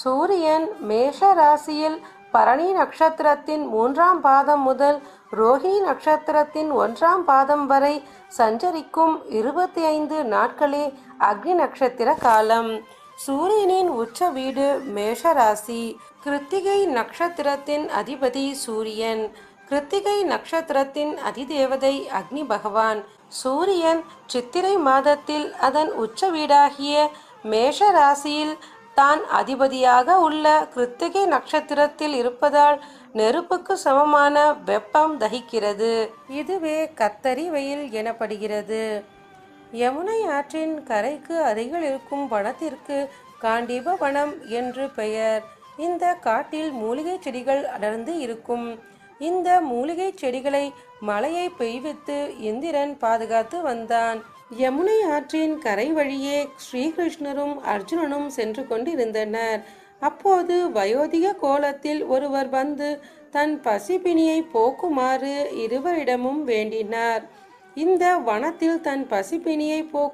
சூரியன் மேஷ ராசியில் பரணி நட்சத்திரத்தின் 3ஆம் பாதம் முதல் ரோஹிணி நட்சத்திரத்தின் 1ஆம் பாதம் வரை சஞ்சரிக்கும் 25 நாட்களே அக்னி நட்சத்திர காலம். சூரியனின் உச்ச வீடு மேஷ ராசி. கிருத்திகை நட்சத்திரத்தின் அதிபதி சூரியன். கிருத்திகை நட்சத்திரத்தின் அதிதேவதை அக்னி பகவான். சூரியன் சித்திரை மாதத்தில் அதன் உச்ச வீடாகிய மேஷ ராசியில் தான் அதிபதியாக உள்ள கிருத்திகை நட்சத்திரத்தில் இருப்பதால் நெருப்புக்கு சமமான வெப்பம் தகிக்கிறது. இதுவே கத்தரி வெயில் எனப்படுகிறது. யமுனை ஆற்றின் கரைக்கு அருகில் இருக்கும் வனத்திற்கு காண்டீப வனம் என்று பெயர். இந்த காட்டில் மூலிகை செடிகள் அடர்ந்து இருக்கும். இந்த மூலிகை செடிகளை மழையை பெய்வித்து இந்திரன் பாதுகாத்து வந்தான். யமுனை ஆற்றின் கரை வழியே ஸ்ரீகிருஷ்ணரும் அர்ஜுனனும் சென்று கொண்டிருந்தனர். அப்போது வயோதிக கோலத்தில் ஒருவர் வந்து தன் பசிப்பினியை போக்குமாறு இருவரிடமும் வேண்டினார். இந்த வனத்தில் தன் பசிப்பினியை